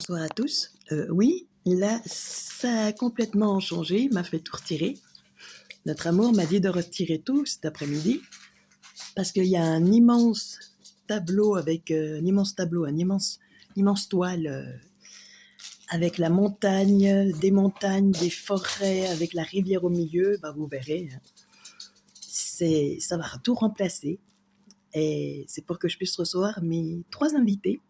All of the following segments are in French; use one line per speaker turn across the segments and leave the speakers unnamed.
Bonsoir à tous. Oui, là, ça a complètement changé, il m'a fait tout retirer. Notre amour m'a dit de retirer tout cet après-midi parce qu'il y a un immense tableau avec immense toile avec la montagne, des forêts, avec la rivière au milieu. Bah, vous verrez, hein. Ça va tout remplacer et c'est pour que je puisse recevoir mes 3 invités.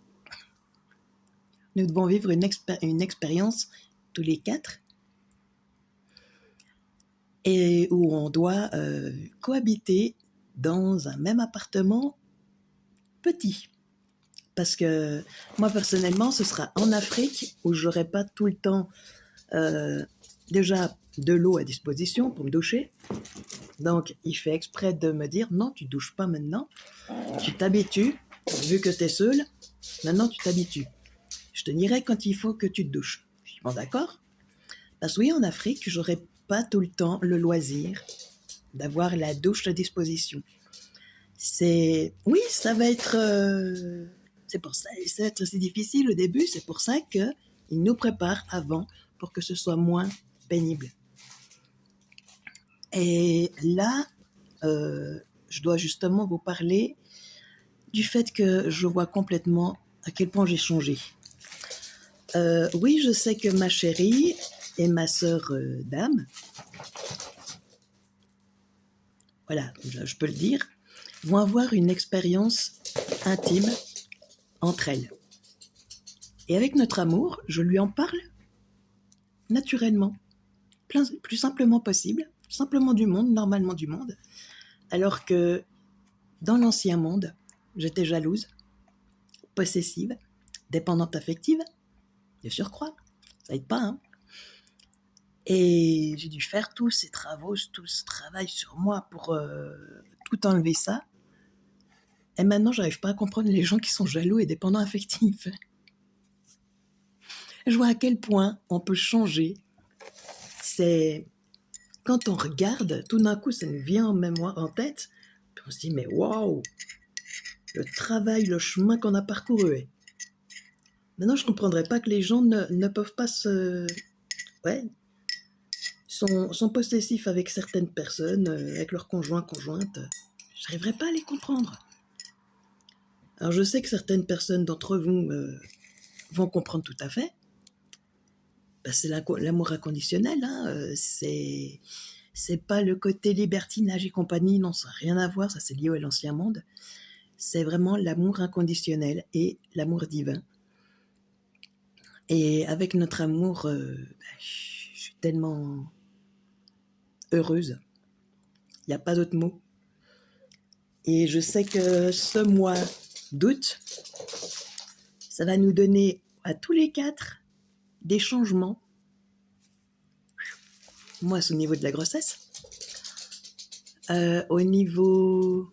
Nous devons vivre une expérience tous les 4 et où on doit cohabiter dans un même appartement petit. Parce que moi, personnellement, ce sera en Afrique où j'aurai pas tout le temps déjà de l'eau à disposition pour me doucher. Donc, il fait exprès de me dire, non, tu douches pas maintenant, tu t'habitues, vu que tu es seul, maintenant tu t'habitues. Je te dirai quand il faut que tu te douches. Je suis bon, d'accord. Parce que oui, en Afrique, j'aurai pas tout le temps le loisir d'avoir la douche à disposition. Oui, ça va être, c'est pour ça, ça va être assez difficile au début, c'est pour ça qu'ils nous préparent avant pour que ce soit moins pénible. Et là, je dois justement vous parler du fait que je vois complètement à quel point j'ai changé. Oui, je sais que ma chérie et ma sœur Dame, voilà, je peux le dire, vont avoir une expérience intime entre elles. Et avec notre amour, je lui en parle naturellement, plus simplement possible, simplement du monde, normalement du monde, alors que dans l'ancien monde, j'étais jalouse, possessive, dépendante affective, de surcroît, ça aide pas, hein. Et j'ai dû faire tous ces travaux, tout ce travail sur moi pour tout enlever ça. Et maintenant, j'arrive pas à comprendre les gens qui sont jaloux et dépendants affectifs. Je vois à quel point on peut changer. C'est quand on regarde, tout d'un coup, ça nous vient en mémoire, en tête, puis on se dit, mais waouh, le travail, le chemin qu'on a parcouru. Maintenant, je ne comprendrais pas que les gens ne peuvent pas sont possessifs avec certaines personnes, avec leurs conjoints, conjointes. J'arriverais pas à les comprendre. Alors, je sais que certaines personnes d'entre vous vont comprendre tout à fait. Ben, c'est l'amour inconditionnel, hein. C'est pas le côté libertinage et compagnie, non, ça n'a rien à voir, ça c'est lié à l'ancien monde. C'est vraiment l'amour inconditionnel et l'amour divin. Et avec notre amour, je suis tellement heureuse. Il n'y a pas d'autre mot. Et je sais que ce mois d'août, ça va nous donner à tous les 4 des changements. Moi, c'est au niveau de la grossesse. Au niveau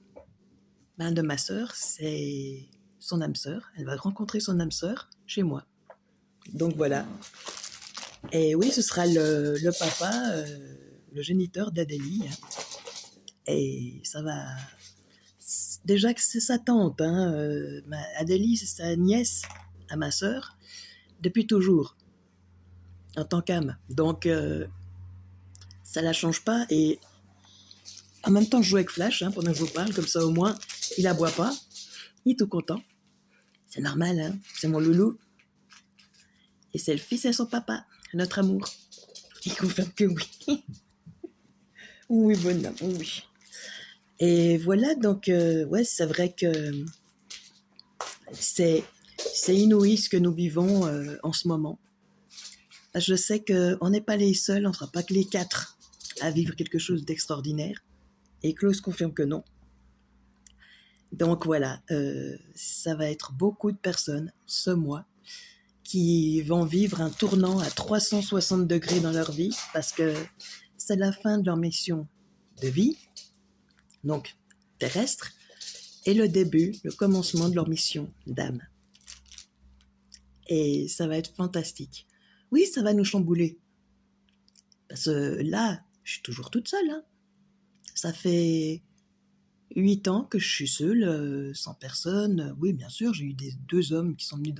de ma sœur, c'est son âme sœur. Elle va rencontrer son âme sœur chez moi. Donc voilà. Et oui, ce sera le papa, le géniteur d'Adélie. Et ça va... Déjà que c'est sa tante, hein. Adélie, c'est sa nièce à ma sœur, depuis toujours, en tant qu'âme. Donc, ça la change pas. Et en même temps, je joue avec Flash, hein, pendant que je vous parle, comme ça au moins, il aboie pas. Il est tout content. C'est normal, hein. C'est mon loulou. Et c'est le fils et son papa, notre amour. Il confirme que oui. Oui, bonhomme, oui. Et voilà, donc, ouais, c'est vrai que c'est inouï ce que nous vivons en ce moment. Je sais qu'on n'est pas les seuls, on ne sera pas que les 4 à vivre quelque chose d'extraordinaire. Et Klaus confirme que non. Donc voilà, ça va être beaucoup de personnes ce mois qui vont vivre un tournant à 360 degrés dans leur vie parce que c'est la fin de leur mission de vie, donc terrestre, et le début, le commencement de leur mission d'âme. Et ça va être fantastique. Oui, ça va nous chambouler. Parce que là, je suis toujours toute seule, hein. Ça fait 8 ans que je suis seule, sans personne. Oui, bien sûr, j'ai eu 2 hommes qui sont venus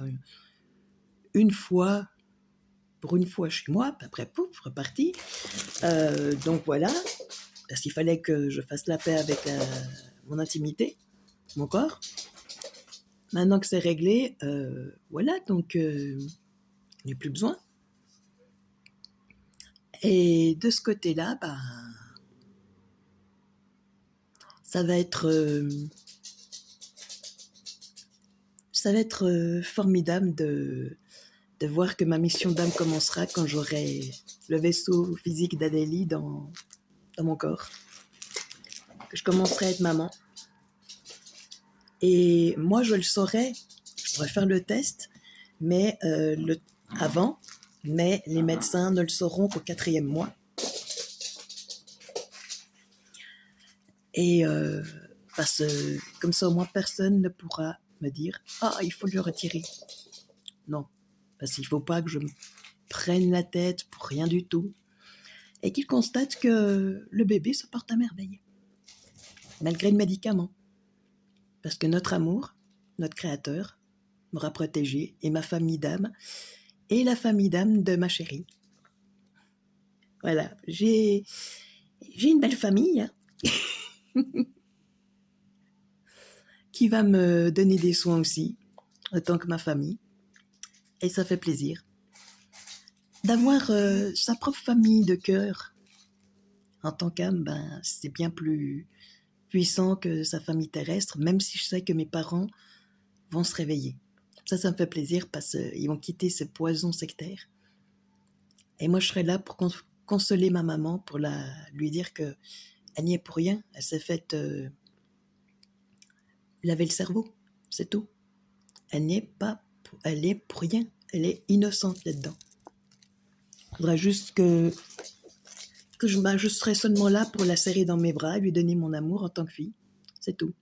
une fois, pour une fois chez moi, puis après, pouf, reparti. Donc voilà, parce qu'il fallait que je fasse la paix avec mon intimité, mon corps. Maintenant que c'est réglé, voilà, donc il n'y a plus besoin. Et de ce côté-là, bah, ça va être formidable de voir que ma mission d'âme commencera quand j'aurai le vaisseau physique d'Adélie dans mon corps. Que je commencerai à être maman. Et moi, je le saurais, je pourrais faire le test, mais avant, mais les médecins ne le sauront qu'au 4e mois. Et parce que comme ça, au moins, personne ne pourra me dire « Ah, il faut le retirer ». Non, parce qu'il ne faut pas que je me prenne la tête pour rien du tout. Et qu'ils constatent que le bébé se porte à merveille, malgré le médicament. Parce que notre amour, notre créateur, m'aura protégé, et ma famille d'âme, et la famille d'âme de ma chérie. Voilà, j'ai une belle famille hein, qui va me donner des soins aussi, autant que ma famille. Et ça fait plaisir d'avoir sa propre famille de cœur. En tant qu'âme, ben, c'est bien plus puissant que sa famille terrestre, même si je sais que mes parents vont se réveiller. Ça me fait plaisir parce qu'ils vont quitter ce poison sectaire. Et moi, je serai là pour consoler ma maman, pour lui dire qu'elle n'y est pour rien. Elle s'est faite laver le cerveau, c'est tout. Elle est pour rien. Elle est innocente là-dedans. Il faudra juste que je serai seulement là pour la serrer dans mes bras, lui donner mon amour en tant que fille. C'est tout.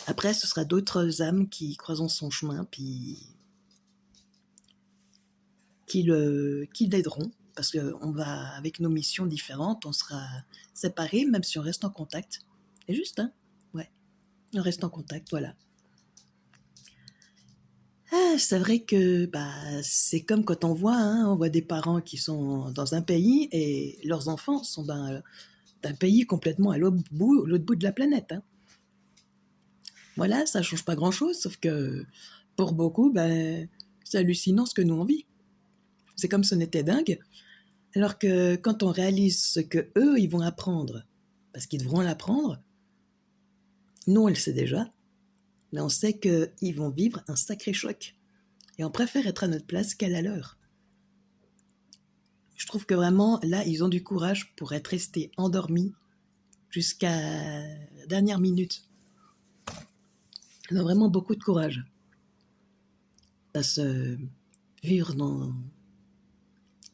Après, ce sera d'autres âmes qui croiseront son chemin, puis qui l'aideront, parce qu'on va, avec nos missions différentes, on sera séparés, même si on reste en contact. C'est juste, hein? Ouais. On reste en contact, voilà. Ah, c'est vrai que c'est comme quand on voit des parents qui sont dans un pays et leurs enfants sont d'un pays complètement à l'autre bout de la planète. Hein. Voilà, ça change pas grand-chose, sauf que pour beaucoup, c'est hallucinant ce que nous on vit. C'est comme si on était dingue, alors que quand on réalise ce que eux ils vont apprendre, parce qu'ils devront l'apprendre, nous on le sait déjà, mais on sait qu'ils vont vivre un sacré choc. Et on préfère être à notre place qu'à la leur. Je trouve que vraiment, là, ils ont du courage pour être restés endormis jusqu'à la dernière minute. Ils ont vraiment beaucoup de courage à se vivre dans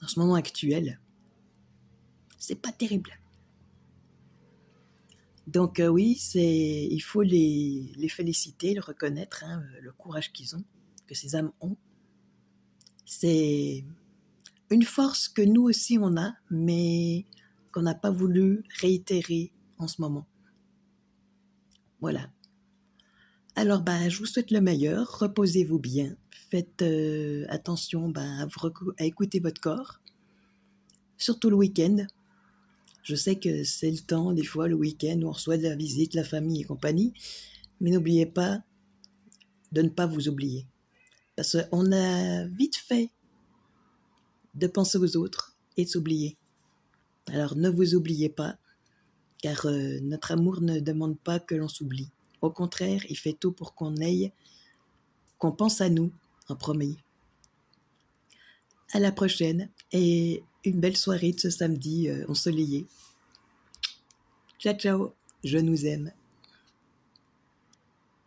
ce moment actuel. C'est pas terrible. Donc oui, il faut les féliciter, le reconnaître, hein, le courage qu'ils ont, que ces âmes ont. C'est une force que nous aussi on a, mais qu'on n'a pas voulu réitérer en ce moment. Voilà. Alors, je vous souhaite le meilleur. Reposez-vous bien. Faites attention à écouter votre corps. Surtout le week-end. Je sais que c'est le temps, des fois, le week-end, où on reçoit de la visite, la famille et compagnie. Mais n'oubliez pas de ne pas vous oublier. Parce qu'on a vite fait de penser aux autres et de s'oublier. Alors, ne vous oubliez pas, car notre amour ne demande pas que l'on s'oublie. Au contraire, il fait tout pour qu'on pense à nous en premier. À la prochaine et une belle soirée de ce samedi ensoleillé. Ciao, ciao, je nous aime.